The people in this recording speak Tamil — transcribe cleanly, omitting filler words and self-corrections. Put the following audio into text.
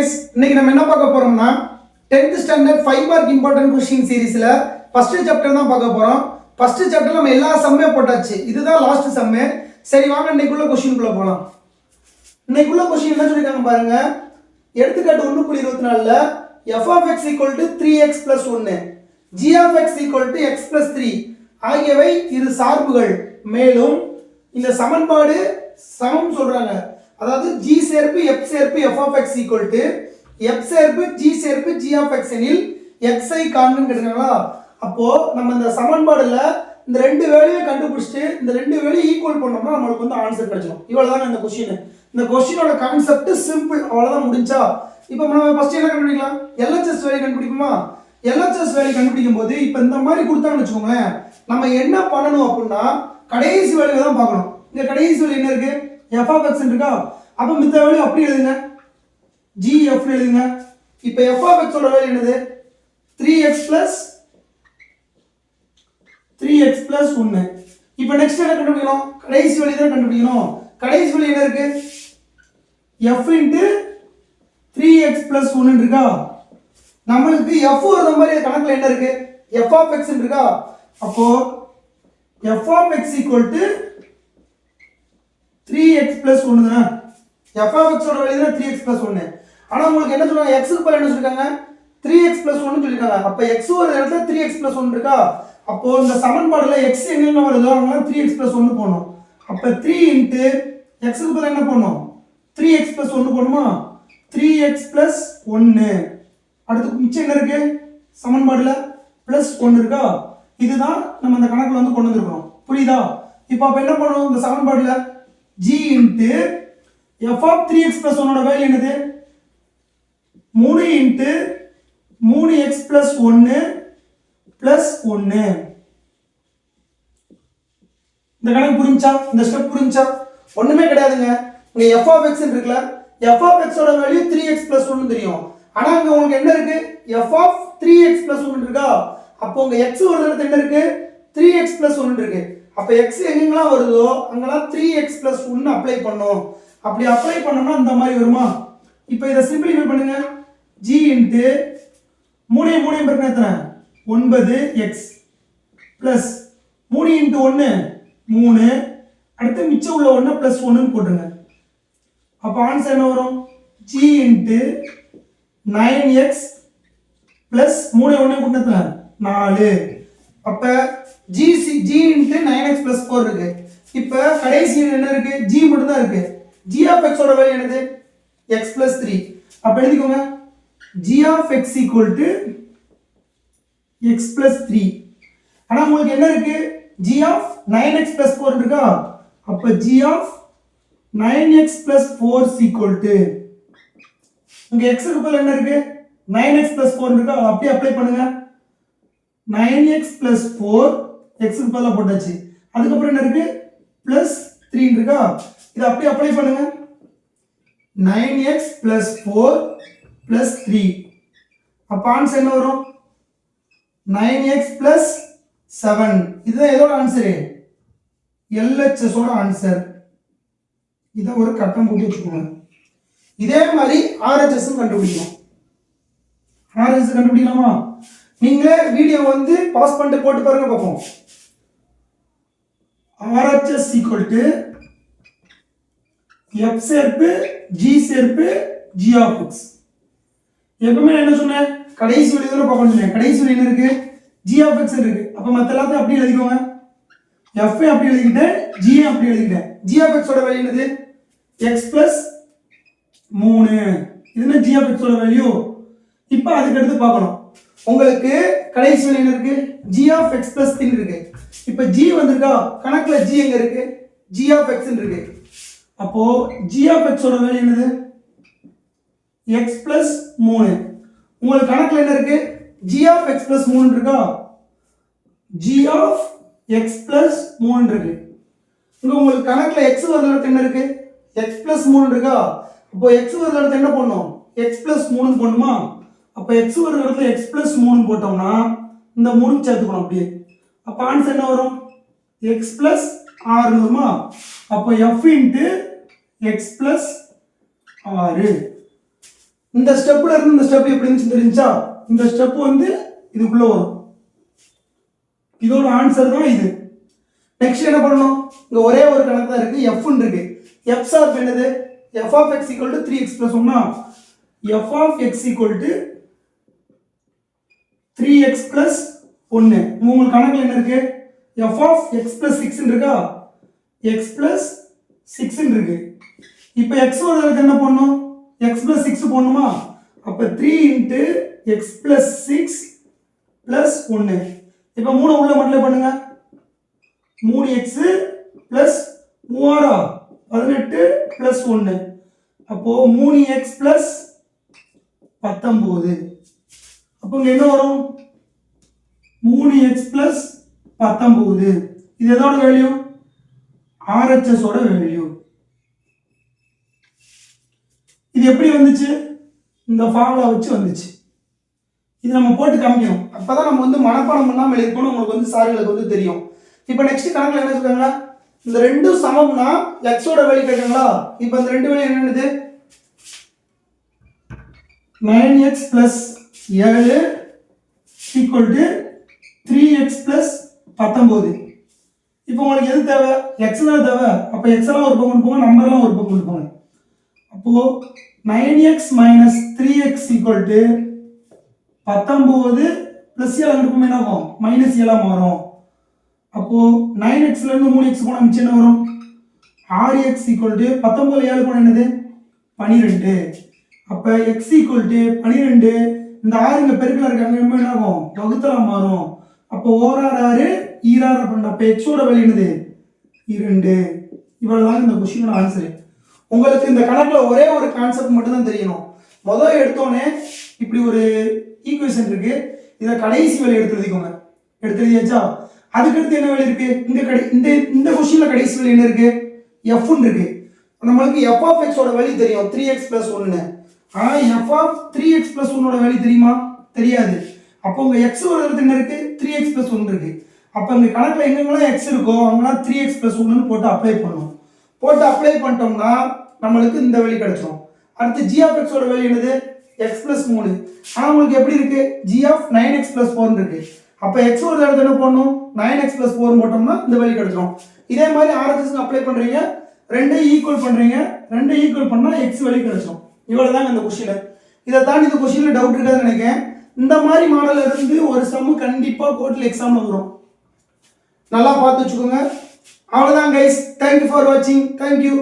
கைஸ், இன்னைக்கு நம்ம என்ன பார்க்க போறோம்னா 10th standard 5 mark important question சீரிஸ்ல ஃபர்ஸ்ட் சாப்டர் தான் பார்க்க போறோம். ஃபர்ஸ்ட் சாப்டர்ல நம்ம எல்லா சம்மே போட்டாச்சு. இதுதான் லாஸ்ட் சம். சரி வாங்க இன்னைக்குள்ள क्वेश्चनக்குள்ள போலாம். இன்னைக்குள்ள क्वेश्चन என்ன சொல்லிருக்காங்க பாருங்க. எடுத்துக்காட்டு 1.24ல f(x) 3x + 1 g(x) x + 3 ஆகியவை இரு சார்புகள். மேலும் இந்த சமன்பாடு சமம் சொல்றாங்க. அதாவது g சேர்ப்பு f சேர்ப்பு f(x) f சேர்ப்பு g சேர்ப்பு g(x) எனில் x ஐ காண்புன்னு கேக்குறாங்களா. அப்போ நம்ம இந்த சமன்பாடுல இந்த ரெண்டு வேலையை கண்டுபிடிச்சிட்டு இந்த ரெண்டு வேலையை ஈக்குவல் பண்ணோம்னா நமக்கு வந்து ஆன்சர் கிடைச்சிடும். இவ்வளவுதான் இந்த क्वेश्चन. இந்த क्वेश्चनோட கான்செப்ட் சிம்பிள், அவ்வளவுதான் முடிஞ்சா. இப்போ நம்ம ஃபர்ஸ்ட் என்ன கண்டுபிடிக்கலாம்? LHS வேல்யூ கண்டுபிடிக்குமா? LHS வேல்யூ கண்டுபிடிக்கும் போது இப்போ இந்த மாதிரி கொடுத்தாங்கன்னு வெச்சுக்கோங்களேன், நம்ம என்ன பண்ணணும் அப்படினா கடைசி வேல்யூ தான் பார்க்கணும். இந்த கடைசி வேல்யூ என்ன இருக்கு? f(x) இருக்கா? அப்ப மித்த வேல்யூ அப்படி எழுதுங்க, gf எழுதுங்க. இப்போ f(x) ஓட வேல்யூ என்னது? 3x + 1. இப்போ நெக்ஸ்ட் என்ன கண்டுபிடிக்கணும்? கடைசி வேல்யூ தான் கண்டுபிடிக்கணும். கடைசி வேல்யூ என்ன இருக்கு? f * 3x + 1 இருக்கா? நமக்கு f வர மாதிரி கணக்குல என்ன இருக்கு? f(x) இருக்கா? அப்போ f(x) = 3x + 1 தான். f(x) ஓட வேல்யூ தான் 3x + 1. ஆனா உங்களுக்கு என்ன சொல்றாங்க? x க்கு பதிலா என்ன சொல்றாங்க? 3x + 1 சொல்லிருக்காங்க. அப்ப x ஒரு இடத்துல 3x + 1 இருக்கா? அப்போ இந்த சமன்பாடுல x எங்க வருதோ அங்க 3x + 1 போடணும். அப்ப 3 * x க்கு பதிலா என்ன போடணும்? 3x + 1 போடுமா? 3x + 1. அடுத்து மிச்சம் என்ன இருக்கு? சமன்பாடுல +1 இருக்கா? இதுதான் நம்ம இந்த கணக்குல வந்து கொண்டு வந்திருக்கோம். புரியுதா? இப்போ அப்ப என்ன பண்ணனும்? இந்த சமன்பாடுல g * f(3x + 1) ஓட வேல்யூ என்னது? 3 * 3x + 1 + 1. இந்த கணக்கு புரிஞ்சா? இந்த ஸ்டெப் புரிஞ்சா? ஒண்ணுமே கிடையாதுங்க. இங்க f(x) இருக்குல, f(x) ஓட வேல்யூ 3x + 1 தெரியும். ஆனா இங்க உங்களுக்கு என்ன இருக்கு? f(3x + 1) இருக்கா? அப்போ உங்க x ஒரு இடத்துல என்ன இருக்கு? 3x + 1 இருக்கு. அப்ப x எங்கெல்லாம் வருதோ அங்கலாம் 3x + 1 அப்ளை பண்ணோம். அப்படி அப்ளை பண்ணோம்னா இந்த மாதிரி வருமா? இப்போ இத சிம்பிளிஃபை பண்ணுங்க. g * 3 3 பெருக்கல் எத்தனை? 9x + 3 * 1 3. அடுத்து மிச்சம் உள்ள 1 + 1 ன்னு போடுங்க. அப்ப ஆன்சர் என்ன வரும்? g * 9x + 3 1 கூட்டினா 4. அப்ப g * 9x + 4 இருக்கு. இப்ப கடைசி என்ன இருக்கு? g மட்டும் தான் இருக்கு. g(x) ஓட வேல்யூ என்னது? x + 3. அப்ப எழுதிக்கோங்க, g(x) = x + 3. ஆனா உங்களுக்கு என்ன இருக்கு? g(9x + 4) இருக்கா? அப்ப g(9x + 4) இங்க x க்கு பதிலா என்ன இருக்கு? 9x + 4 இருக்கா? அப்படியே அப்ளை பண்ணுங்க. 9x + 4 x க்கு பதிலா போட்டாச்சு. அதுக்கு அப்புறம் என்ன இருக்கு? +3 இருக்கா? இத அப்படியே அப்ளை பண்ணுங்க. 9x + 4 + 3. அப்ப ஆன்சர் என்ன வரும்? 9x + 7. இதுதான் எதோட ஆன்சர்? LHS ஓட ஆன்சர். இத ஒரு கட்டம் போட்டு வச்சுக்கோங்க. இதே மாதிரி RHS கண்டுபிடிக்கணும். RHS கண்டுபிடிக்கலாமா? நீங்களே வீடியோ வந்து பாஸ் பண்ணிட்டு போட்டு பாருங்க பாப்போம். RHS = f சேர்ப்பு g சேர்ப்பு g(x). எப்பவுமே என்ன சொன்னேன்? கடைசி வேல்யூ தான பார்க்கணும் சொன்னேன். கடைசி வேல்யூ என்ன இருக்கு? g(x) இருக்கு. அப்ப மத்த எல்லாத்தையும் அப்படியே எழுதிக்கோங்க. f அப்படியே எழுதிட்டேன், g அப்படியே எழுதிட்டேன். g(x) ஓட வேல்யூ என்னது? x + 3. இதுனா g(x) ஓட வேல்யூ. இப்போ அதுக்கு அடுத்து பார்க்கணும். உங்களுக்கு கடைசி வேல்யூ என்ன இருக்கு? g(x + 3) இருக்கு. இப்போ g வந்திருக்கா? கணக்குல g எங்க இருக்கு? g(x) இருக்கு. அப்போ g(x) ஓட வேல்யூ என்னது? x + 3. உங்களுக்கு கணக்குல என்ன இருக்கு? g(x + 3) இருக்கா? g(x + 3) இருக்கு. இங்க உங்களுக்கு கணக்குல x வர இடத்துல என்ன இருக்கு? x + 3 இருக்கா? அப்போ x வர இடத்துல என்ன பண்ணனும்? x + 3 போடணுமா? அப்ப x வர இடத்துல x + 3 போட்டோம்னா இந்த 3 சேர்த்துக்கணும் அப்படியே. அப்ப ஆன்சர் என்ன வரும்? x + 6 வருமா? அப்ப f * x + 6. இந்த ஸ்டெப்ல இருந்து இந்த ஸ்டெப் எப்படி இருந்துச்சு தெரிஞ்சா, இந்த ஸ்டெப் வந்து இதுக்குள்ள வரும். இதோட ஆன்சர் தான் இது. நெக்ஸ்ட் என்ன பண்ணணும், இங்க ஒரே ஒரு கணக்கு தான் இருக்கு, f ன்னு இருக்கு. f சார்பு என்னது, f of x equal to 3x plus 1 f of x equal to 3x plus 1. உங்களுக்கு கணக்குல என்ன இருக்கு, f of x plus 6 இருக்கா, x plus 6 இருக்கு. இப்போ x ஓட வேல்யூ என்ன பண்ணனும், x plus 6 போடணுமா, அப்ப 3 into x plus 6 plus 1. இப்போ 3 உள்ள மல்டிப்ளை பண்ணுங்க, 3x plus 3 18 plus 1. அப்போ 3x plus 19. அப்போ இங்க என்ன வரும், 3x plus 19. இது எதோட வேல்யூ, RHS ஓட வேல்யூ. இது எப்படி வந்துச்சு, இந்த ஃபார்முலா வச்சு வந்துச்சு. இது நம்ம போட்டு காமிக்கணும், அப்பதான் நம்ம வந்து மனப்பாடம் பண்ணாம எழுதிக்கணும், உங்களுக்கு வந்து சார்களுக்கு வந்து தெரியும். இப்போ நெக்ஸ்ட் கணக்குல என்ன சொல்றாங்க, இந்த ரெண்டும் சமம்னா x ஓட வேல்யூ கேட்குங்களா. இப்போ இந்த ரெண்டு வேல்யூ என்னது, 9x plus 7 equal to 3x plus 19. இப்போ உங்களுக்கு எது தேவை, x தான் தேவை. அப்போ x எல்லாம் ஒரு பக்கம் கொண்டு போங்க, நம்பர்லாம் ஒரு பக்கம் கொண்டு போங்க. அப்போ 9x minus 3x equal to 19 plus 7 அங்க இருக்கும், என்ன ஆகும், மைனஸ் 7 மாறும். அப்போ 9x ல இருந்து 3x போனா மிச்சம் என்ன வரும், 6x equal to 19 7 போனா என்னது 12. அப்ப x equal to 12. இந்த 6 இங்க பெருக்கல இருக்காங்க, என்ன ஆகும், வகுத்தலா மாறும். அப்போ ஓரார் 6 ஈரார் பண்ண, அப்ப x ஓட வேல்யூ என்னது 2. இவ்வளவுதான் இந்த क्वेश्चनோட ஆன்சர். உங்களுக்கு இந்த கணக்குல ஒரே ஒரு கான்செப்ட் மட்டும் தான் தெரியணும். முதல்ல எடுத்தோனே இப்படி ஒரு ஈக்குவேஷன் இருக்கு, இத கடைசி வேல்யூ எடுத்து எழுதிக்கோங்க. எடுத்து எழுதியாச்சா, அதுக்கு அடுத்து என்ன வேல்யூ இருக்கு, இந்த क्वेश्चनல கடைசி வேல்யூ என்ன இருக்கு, f ன்னு இருக்கு. நமக்கு f of x ஓட வேல்யூ தெரியும் 3x plus 1 ன்னு. ஆனா f of 3x plus 1 ஓட வேல்யூ தெரியுமா, தெரியாது. அப்போ உங்க x ஓட வேல்யூ என்ன இருக்கு, 3x plus 1 இருக்கு. அப்ப இந்த கணக்குல எங்கெங்கலாம் x இருக்கோ அங்கலாம் 3x plus 1 ன்னு போட்டு அப்ளை பண்ணனும். போட்டு அப்ளை பண்ணிட்டோம்னா நமக்கு இந்த வேல்யூ கிடைச்சிரும். அடுத்து g of x ஓட வேல்யூ என்னது, x plus 3. ஆனா உங்களுக்கு எப்படி இருக்கு, g of 9x plus 4 இருக்கு. அப்ப x ஓட வேல்யூ என்ன பண்ணனும், 9x plus 4 போட்டோம்னா இந்த வேல்யூ கிடைச்சிரும். இதே மாதிரி RHS அப்ளை பண்றீங்க, ரெண்டே ஈக்குவல் பண்றீங்க, ரெண்டே ஈக்குவல் பண்ணா x வேல்யூ கிடைச்சிரும். இவ்வளவுதான் இந்த क्वेश्चन. இத தாண்டி இந்த क्वेश्चनல டவுட் இருக்காதுன்னு நினைக்கிறேன். இந்த மாதிரி மாடல்ல இருந்து ஒரு சம் கண்டிப்பா கோர்ட்ல எக்ஸாம்ல வரும், நல்லா பார்த்து வச்சுக்கோங்க. அவ்வளவுதான் guys, thank you for watching, thank you.